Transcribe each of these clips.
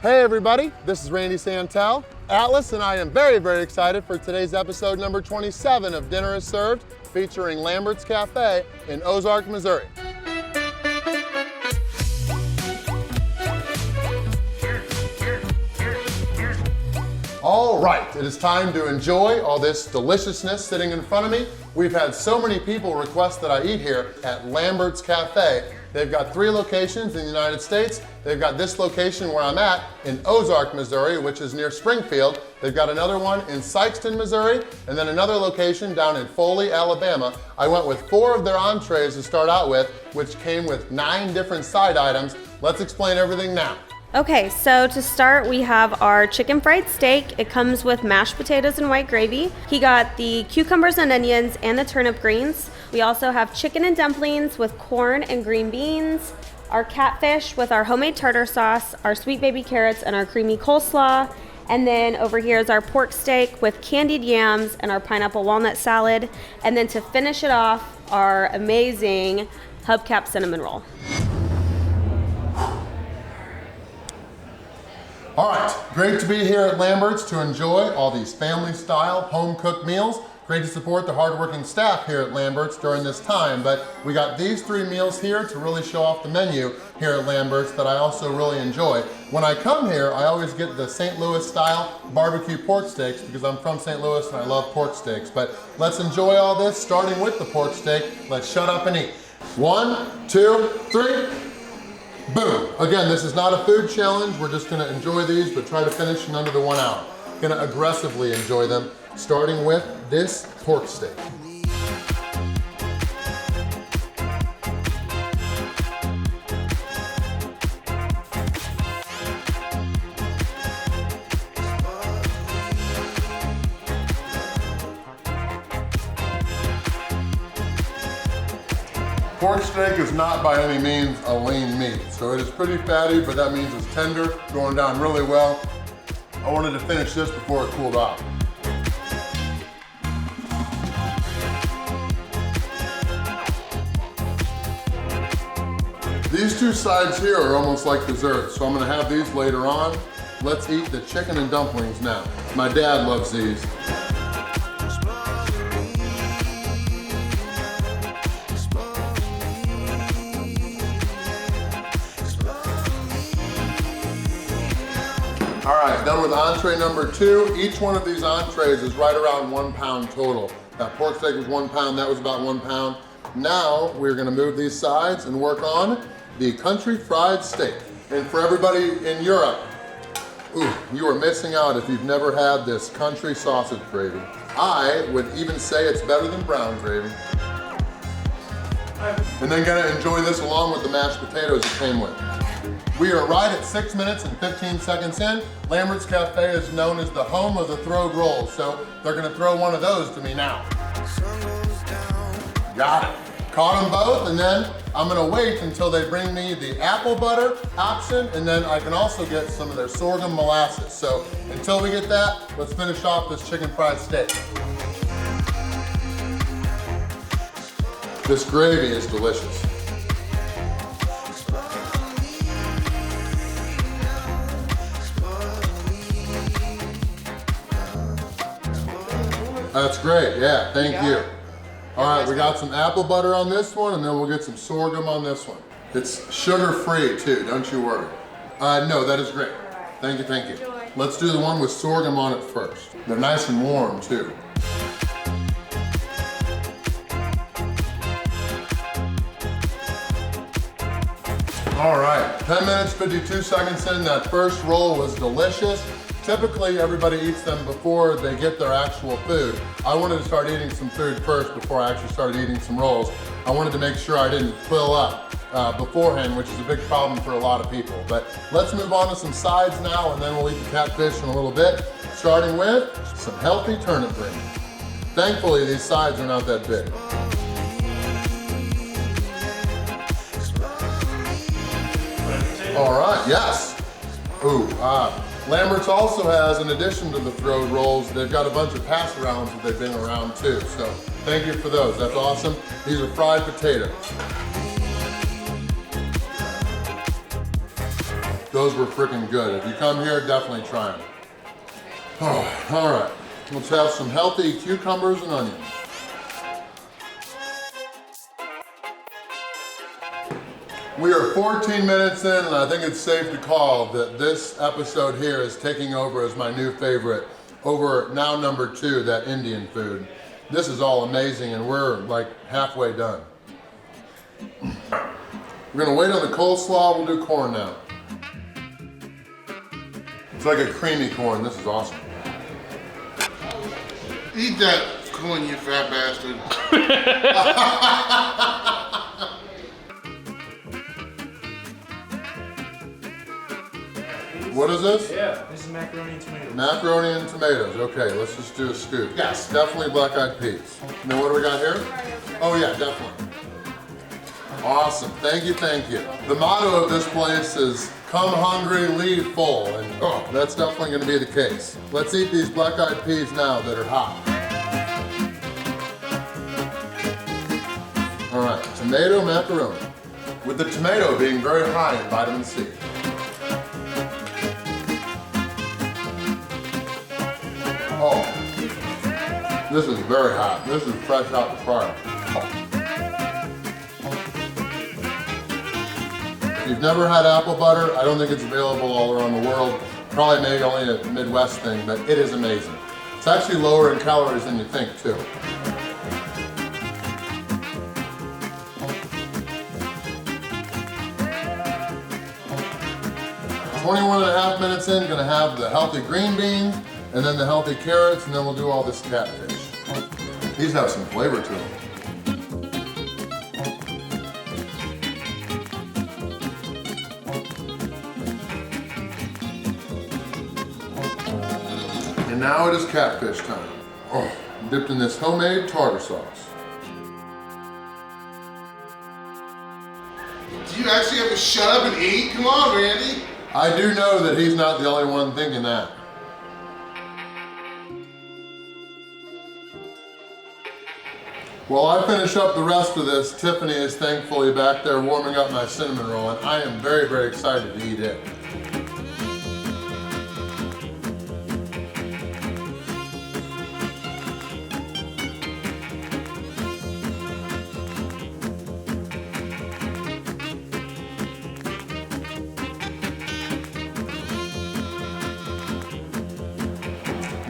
Hey everybody, this is Randy Santel. Atlas and I am very, very excited for today's episode number 27 of Dinner is Served, featuring Lambert's Cafe in Ozark, Missouri. All right, it is time to enjoy all this deliciousness sitting in front of me. We've had so many people request that I eat here at Lambert's Cafe. They've got 3 locations in the United States. They've got this location where I'm at in Ozark, Missouri, which is near Springfield. They've got another one in Sikeston, Missouri, and then another location down in Foley, Alabama. I went with 4 of their entrees to start out with, which came with 9 different side items. Let's explain everything now. Okay, so to start, we have our chicken fried steak. It comes with mashed potatoes and white gravy. He got the cucumbers and onions and the turnip greens. We also have chicken and dumplings with corn and green beans, our catfish with our homemade tartar sauce, our sweet baby carrots, and our creamy coleslaw. And then over here is our pork steak with candied yams and our pineapple walnut salad. And then to finish it off, our amazing Hubcap cinnamon roll. All right, great to be here at Lambert's to enjoy all these family-style, home-cooked meals. Great to support the hardworking staff here at Lambert's during this time, but we got these 3 meals here to really show off the menu here at Lambert's that I also really enjoy. When I come here, I always get the St. Louis-style BBQ pork steaks because I'm from St. Louis and I love pork steaks. But let's enjoy all this, starting with the pork steak. Let's shut up and eat. 1, 2, 3. Boom. Again, this is not a food challenge. We're just gonna enjoy these, but try to finish in under the 1 hour. Gonna aggressively enjoy them, starting with this pork steak. Pork steak is not by any means a lean meat, so it is pretty fatty, but that means it's tender, going down really well. I wanted to finish this before it cooled off. These 2 sides here are almost like dessert, so I'm gonna have these later on. Let's eat the chicken and dumplings now. My dad loves these. All right, done with entree number 2. Each one of these entrees is right around 1 pound total. That pork steak was 1 pound, that was about 1 pound. Now we're gonna move these sides and work on the country fried steak. And for everybody in Europe, ooh, you are missing out if you've never had this country sausage gravy. I would even say it's better than brown gravy. And then gonna enjoy this along with the mashed potatoes it came with. We are right at 6 minutes and 15 seconds in. Lambert's Cafe is known as the home of the throwed rolls, so they're gonna throw one of those to me now. Got it. Caught them both, and then I'm gonna wait until they bring me the apple butter option, and then I can also get some of their sorghum molasses. So until we get that, let's finish off this chicken fried steak. This gravy is delicious. That's great, yeah, thank you. All right, we got some apple butter on this one, and then we'll get some sorghum on this one. It's sugar-free too, don't you worry. No, that is great. Thank you, thank you. Let's do the one with sorghum on it first. They're nice and warm too. All right, 10 minutes, 52 seconds in. That first roll was delicious. Typically, everybody eats them before they get their actual food. I wanted to start eating some food first before I actually started eating some rolls. I wanted to make sure I didn't fill up beforehand, which is a big problem for a lot of people. But let's move on to some sides now, and then we'll eat the catfish in a little bit, starting with some healthy turnip greens. Thankfully, these sides are not that big. All right, yes. Ooh, Lambert's also has, in addition to the throwed rolls, they've got a bunch of pass-arounds that they bring around too. So thank you for those, that's awesome. These are fried potatoes. Those were freaking good. If you come here, definitely try them. Oh, all right, let's have some healthy cucumbers and onions. We are 14 minutes in, and I think it's safe to call that this episode here is taking over as my new favorite, over now number 2, that Indian food. This is all amazing, and we're like halfway done. We're gonna wait on the coleslaw, we'll do corn now. It's like a creamy corn, this is awesome. Eat that corn, you fat bastard. What is this? Yeah, this is macaroni and tomatoes. Macaroni and tomatoes. Okay, let's just do a scoop. Yes, definitely black-eyed peas. And then what do we got here? Oh yeah, definitely. Awesome, thank you, thank you. The motto of this place is, come hungry, leave full. And oh, that's definitely gonna be the case. Let's eat these black-eyed peas now that are hot. All right, tomato macaroni. With the tomato being very high in vitamin C. Oh, this is very hot. This is fresh out the fryer. If you've never had apple butter, I don't think it's available all around the world. Probably maybe only a Midwest thing, but it is amazing. It's actually lower in calories than you think too. "21.5 minutes in, gonna have the healthy green beans, and then the healthy carrots, and then we'll do all this catfish. These have some flavor to them. And now it is catfish time. Oh, dipped in this homemade tartar sauce. Do you actually have to shut up and eat? Come on, Randy. I do know that he's not the only one thinking that. While I finish up the rest of this, Tiffany is thankfully back there warming up my cinnamon roll, and I am very, very excited to eat it.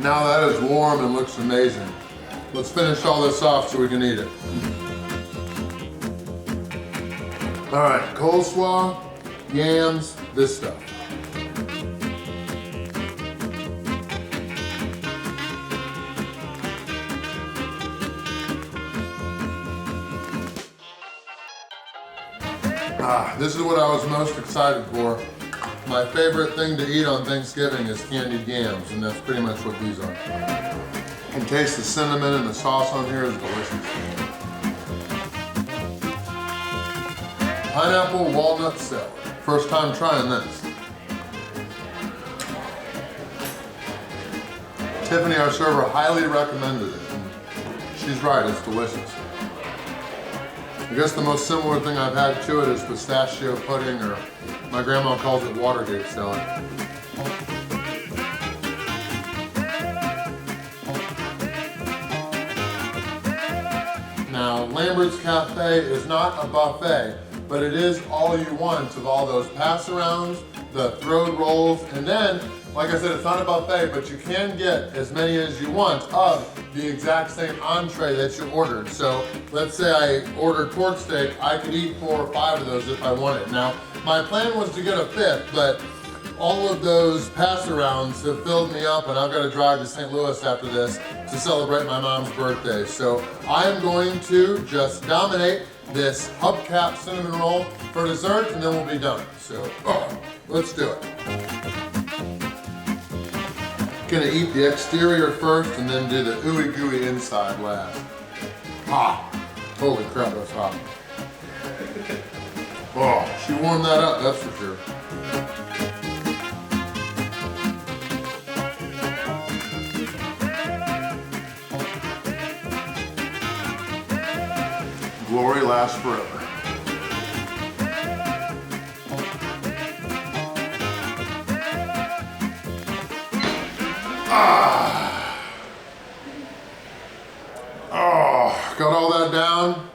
Now that is warm and looks amazing. Let's finish all this off so we can eat it. All right, coleslaw, yams, this stuff. This is what I was most excited for. My favorite thing to eat on Thanksgiving is candied yams, and that's pretty much what these are. You can taste the cinnamon, and the sauce on here is delicious. Pineapple walnut salad. First time trying this. Tiffany, our server, highly recommended it. And she's right, it's delicious. I guess the most similar thing I've had to it is pistachio pudding, or my grandma calls it Watergate salad. Now, Lambert's Cafe is not a buffet, but it is all you want of all those pass-arounds, the throat rolls, and then, like I said, it's not a buffet, but you can get as many as you want of the exact same entree that you ordered. So let's say I ordered pork steak, I could eat 4 or 5 of those if I wanted. Now, my plan was to get a 5th, but all of those pass-arounds have filled me up, and I've got to drive to St. Louis after this to celebrate my mom's birthday. So I'm going to just dominate this Hubcap cinnamon roll for dessert, and then we'll be done. So, let's do it. Gonna eat the exterior first and then do the ooey gooey inside last. Hot. Holy crap, that's hot. Oh, she warmed that up, that's for sure. Glory lasts forever. Oh, got all that down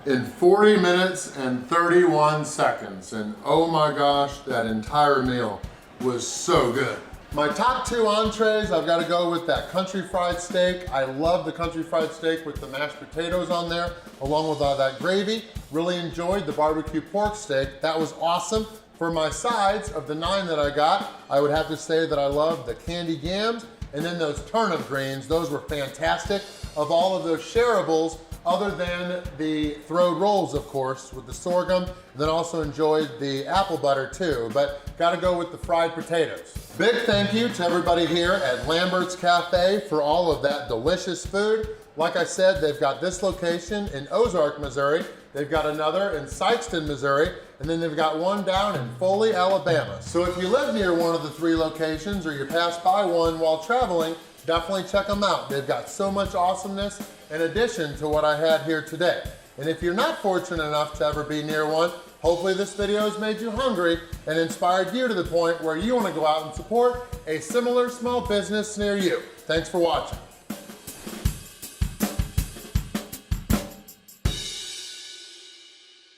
in 40 minutes and 31 seconds. And oh my gosh, that entire meal was so good. My top 2 entrees, I've got to go with that country fried steak. I love the country fried steak with the mashed potatoes on there, along with all that gravy. Really enjoyed the barbecue pork steak. That was awesome. For my sides, of the 9 that I got, I would have to say that I love the candied yams and then those turnip greens. Those were fantastic. Of all of those shareables, other than the throwed rolls, of course, with the sorghum, and then also enjoyed the apple butter too, but gotta go with the fried potatoes. Big thank you to everybody here at Lambert's Cafe for all of that delicious food. Like I said, they've got this location in Ozark, Missouri. They've got another in Sikeston, Missouri, and then they've got one down in Foley, Alabama. So if you live near one of the 3 locations or you pass by one while traveling, definitely check them out. They've got so much awesomeness in addition to what I had here today. And if you're not fortunate enough to ever be near one, hopefully this video has made you hungry and inspired you to the point where you want to go out and support a similar small business near you. Thanks for watching.